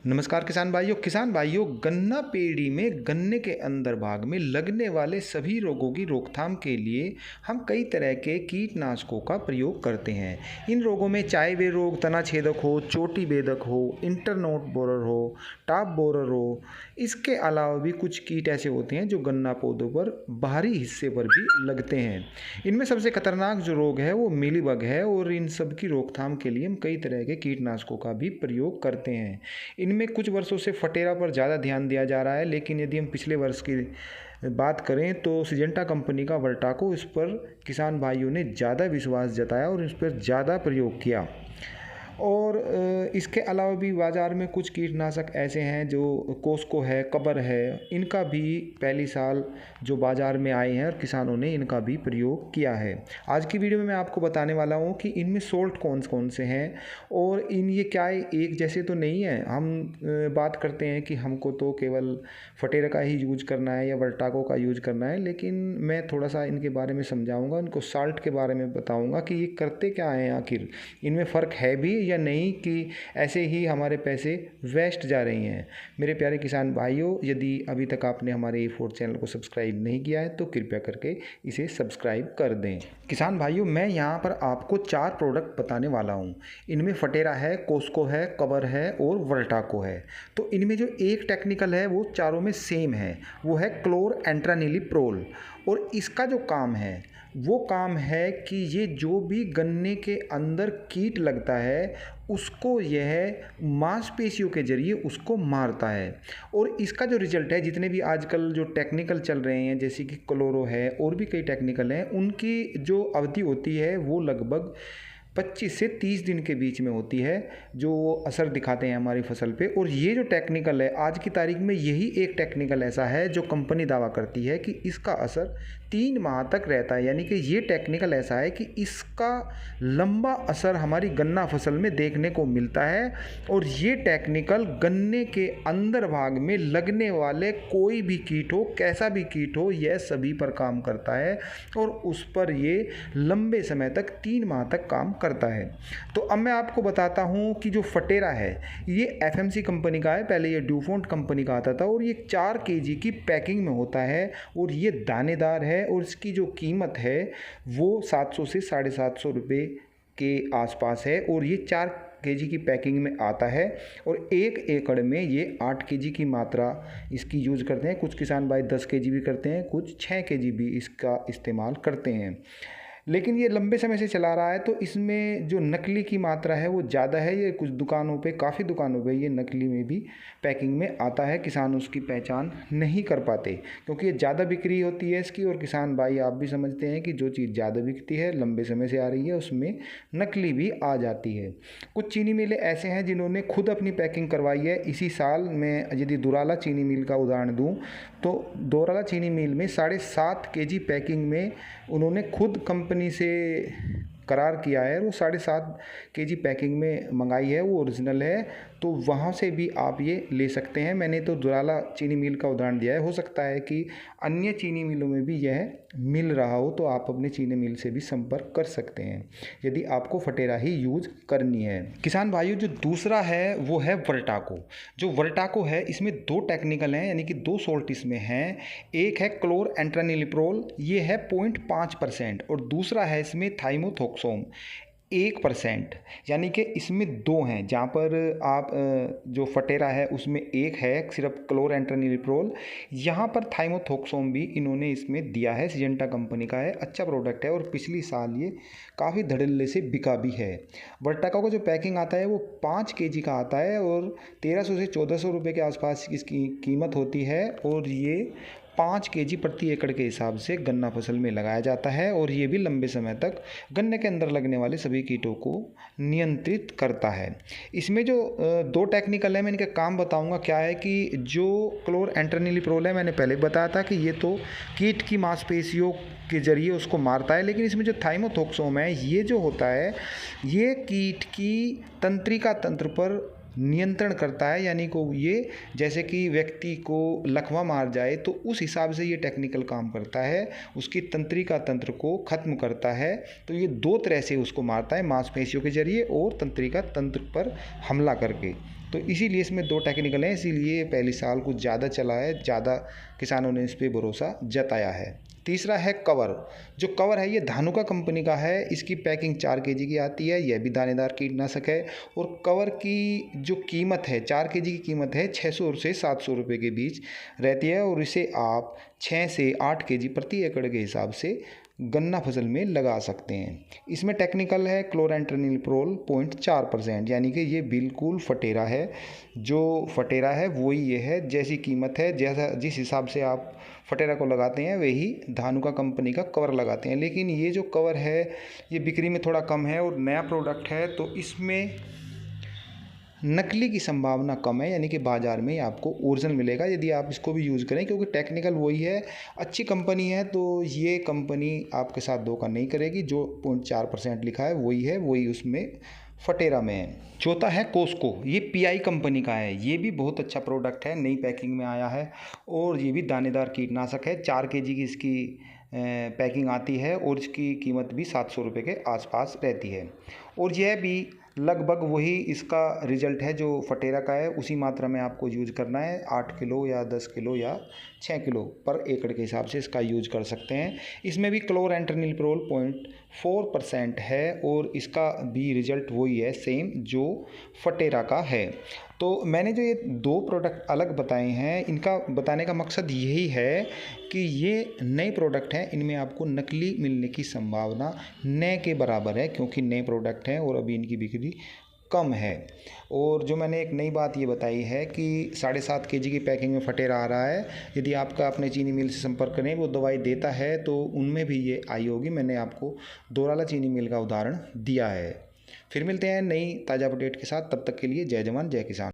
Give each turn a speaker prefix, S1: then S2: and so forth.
S1: नमस्कार किसान भाइयों गन्ना पेड़ी में गन्ने के अंदर भाग में लगने वाले सभी रोगों की रोकथाम के लिए हम कई तरह के कीटनाशकों का प्रयोग करते हैं। इन रोगों में चाहे वे रोग तना छेदक हो, चोटी बेधक हो, इंटरनोट बोरर हो, टॉप बोरर हो, इसके अलावा भी कुछ कीट ऐसे होते हैं जो गन्ना पौधों पर बाहरी हिस्से पर भी लगते हैं। इनमें सबसे खतरनाक जो रोग है वो मीलीबग है और इन सब की रोकथाम के लिए हम कई तरह के कीटनाशकों का भी प्रयोग करते हैं। इनमें कुछ वर्षों से फटेरा पर ज़्यादा ध्यान दिया जा रहा है, लेकिन यदि हम पिछले वर्ष की बात करें तो सिजेंटा कंपनी का वर्टाको, इस पर किसान भाइयों ने ज़्यादा विश्वास जताया और इस पर ज़्यादा प्रयोग किया। और इसके अलावा भी बाज़ार में कुछ कीटनाशक ऐसे हैं जो कोस्को है, कबर है, इनका भी पहली साल जो बाज़ार में आए हैं और किसानों ने इनका भी प्रयोग किया है। आज की वीडियो में मैं आपको बताने वाला हूँ कि इनमें सोल्ट कौन कौन से हैं और ये क्या एक जैसे तो नहीं है। हम बात करते हैं कि हमको तो केवल फटेरा का ही यूज करना है या वर्टाको का यूज करना है, लेकिन मैं थोड़ा सा इनके बारे में समझाऊँगा, इनको साल्ट के बारे में बताऊँगा कि ये करते क्या हैं, आखिर इनमें फ़र्क है भी या नहीं कि ऐसे ही हमारे पैसे वेस्ट जा रही हैं। मेरे प्यारे किसान भाइयों, यदि अभी तक आपने हमारे E4 चैनल को सब्सक्राइब नहीं किया है तो कृपया करके इसे सब्सक्राइब कर दें। किसान भाइयों, मैं यहाँ पर आपको 4 प्रोडक्ट बताने वाला हूँ। इनमें फटेरा है, कोस्को है, कबर है और वर्टाको है। तो इनमें जो एक टेक्निकल है वो चारों में सेम है, वो है क्लोरएंट्रानिलीप्रोल। और इसका जो काम है वो काम है कि ये जो भी गन्ने के अंदर कीट लगता है उसको यह मांसपेशियों के जरिए उसको मारता है। और इसका जो रिजल्ट है, जितने भी आजकल जो टेक्निकल चल रहे हैं जैसे कि क्लोरो है और भी कई टेक्निकल हैं, उनकी जो अवधि होती है वो लगभग 25 से 30 दिन के बीच में होती है, जो वो असर दिखाते हैं हमारी फसल पे। और ये जो टेक्निकल है आज की तारीख में, यही एक टेक्निकल ऐसा है जो कंपनी दावा करती है कि इसका असर 3 माह तक रहता है। यानी कि ये टेक्निकल ऐसा है कि इसका लंबा असर हमारी गन्ना फसल में देखने को मिलता है। और ये टेक्निकल गन्ने के अंदर भाग में लगने वाले कोई भी कीट हो, कैसा भी कीट हो, यह सभी पर काम करता है और उस पर ये लंबे समय तक 3 माह तक काम करता है। तो अब मैं आपको बताता हूँ कि जो फटेरा है ये FMC कंपनी का है, पहले ये ड्यूफोंट कंपनी का आता था और ये 4 kg की पैकिंग में होता है और ये दानेदार है और इसकी जो कीमत है वो 700 से 750 रुपये के आसपास है। और ये 4 kg की पैकिंग में आता है और 1 एकड़ में ये 8 kg की मात्रा इसकी यूज़ करते हैं। कुछ किसान भाई 10 kg भी करते हैं, कुछ 6 kg भी इसका इस्तेमाल करते हैं। लेकिन ये लंबे समय से चला रहा है तो इसमें जो नकली की मात्रा है वो ज़्यादा है। ये कुछ दुकानों पे, काफ़ी दुकानों पे ये नकली में भी पैकिंग में आता है। किसान उसकी पहचान नहीं कर पाते क्योंकि ये ज़्यादा बिक्री होती है इसकी। और किसान भाई आप भी समझते हैं कि जो चीज़ ज़्यादा बिकती है, लंबे समय से आ रही है, उसमें नकली भी आ जाती है। कुछ चीनी मिलें ऐसे हैं जिन्होंने खुद अपनी पैकिंग करवाई है। इसी साल मैं यदि दुराला चीनी मिल का उदाहरण दूँ तो दुराला चीनी मिल में 7.5 kg पैकिंग में उन्होंने खुद कंपनी से करार किया है। वो 7.5 kg पैकिंग में मंगाई है, वो ओरिजिनल है। तो वहाँ से भी आप ये ले सकते हैं। मैंने तो दुराला चीनी मिल का उदाहरण दिया है, हो सकता है कि अन्य चीनी मिलों में भी यह मिल रहा हो, तो आप अपने चीनी मिल से भी संपर्क कर सकते हैं यदि आपको फटेरा ही यूज करनी है। किसान भाइयों, जो दूसरा है वो है वर्टाको। जो वर्टाको है इसमें 2 टेक्निकल हैं, यानी कि 2 सोल्ट इसमें हैं। एक है क्लोरएंट्रानिलीप्रोल, ये है 0.5% और दूसरा है इसमें थाइमोथोक्सोम 1%। यानी कि इसमें 2 हैं। जहाँ पर आप जो फटेरा है उसमें एक है सिर्फ क्लोरएंट्रानिलीप्रोल, यहाँ पर थाइमोथोक्सोम भी इन्होंने इसमें दिया है। सिजेंटा कंपनी का है, अच्छा प्रोडक्ट है और पिछली साल ये काफ़ी धड़ल्ले से बिका भी है। वर्टाको का जो पैकिंग आता है वो 5 kg का आता है और 1300 से 1400 रुपये के आसपास इसकी कीमत होती है। और ये 5 kg प्रति एकड़ के हिसाब से गन्ना फसल में लगाया जाता है और ये भी लंबे समय तक गन्ने के अंदर लगने वाले सभी कीटों को नियंत्रित करता है। इसमें जो 2 टेक्निकल है, मैं इनका काम बताऊंगा। क्या है कि जो क्लोरएंट्रानिलीप्रोल है, मैंने पहले बताया था कि ये तो कीट की मांसपेशियों के जरिए उसको मारता है, लेकिन इसमें जो थाइमोथोक्सोम है ये जो होता है ये कीट की तंत्रिका तंत्र पर नियंत्रण करता है। यानी को ये जैसे कि व्यक्ति को लकवा मार जाए तो उस हिसाब से ये टेक्निकल काम करता है, उसकी तंत्रिका तंत्र को ख़त्म करता है। तो ये 2 तरह से उसको मारता है, मांसपेशियों के जरिए और तंत्रिका तंत्र पर हमला करके। तो इसीलिए इसमें 2 टेक्निकल हैं, इसीलिए पहली साल कुछ ज़्यादा चला है, ज़्यादा किसानों ने इस पे भरोसा जताया है। तीसरा है कवर। जो कवर है ये धानुका कंपनी का है, इसकी पैकिंग 4 केजी की आती है, यह भी दानेदार कीटनाशक है और कवर की जो कीमत है 4 केजी की कीमत है 600 से 700 रुपये के बीच रहती है और इसे आप 6 से 8 केजी प्रति एकड़ के हिसाब से गन्ना फसल में लगा सकते हैं। इसमें टेक्निकल है क्लोरेंट्रेनिलप्रोल 0.4%, यानी कि ये बिल्कुल फटेरा है। जो फटेरा है वही ये है, जैसी कीमत है, जैसा जिस हिसाब से आप फटेरा को लगाते हैं वही धानुका कंपनी का कवर लगाते हैं। लेकिन ये जो कवर है ये बिक्री में थोड़ा कम है और नया प्रोडक्ट है, तो इसमें नकली की संभावना कम है, यानी कि बाज़ार में आपको ओरिजिनल मिलेगा यदि आप इसको भी यूज़ करें, क्योंकि टेक्निकल वही है, अच्छी कंपनी है, तो ये कंपनी आपके साथ धोखा नहीं करेगी। जो 0.4% लिखा है वही उसमें फटेरा में है। चौथा है कोस्को, ये पीआई कंपनी का है, ये भी बहुत अच्छा प्रोडक्ट है, नई पैकिंग में आया है और ये भी दानेदार कीटनाशक है। 4 केजी की इसकी पैकिंग आती है और इसकी कीमत भी 700 रुपये के आसपास रहती है और यह भी लगभग वही इसका रिजल्ट है जो फटेरा का है, उसी मात्रा में आपको यूज करना है। 8 किलो या 10 किलो या 6 किलो पर एकड़ के हिसाब से इसका यूज कर सकते हैं। इसमें भी क्लोरेंट्रेनिलप्रोल 0.4% है और इसका भी रिजल्ट वही है सेम जो फटेरा का है। तो मैंने जो ये 2 प्रोडक्ट अलग बताए हैं, इनका बताने का मकसद यही है कि ये नए प्रोडक्ट हैं, इनमें आपको नकली मिलने की संभावना नए के बराबर है, क्योंकि नए प्रोडक्ट हैं और अभी इनकी बिक्री कम है। और जो मैंने एक नई बात ये बताई है कि 7.5 केजी की पैकिंग में फटेरा आ रहा है, यदि आपका अपने चीनी मिल से संपर्क करें, वो दवाई देता है तो उनमें भी ये आई होगी। मैंने आपको दोराला चीनी मिल का उदाहरण दिया है। फिर मिलते हैं नई ताज़ा अपडेट के साथ, तब तक के लिए जय जवान जय किसान।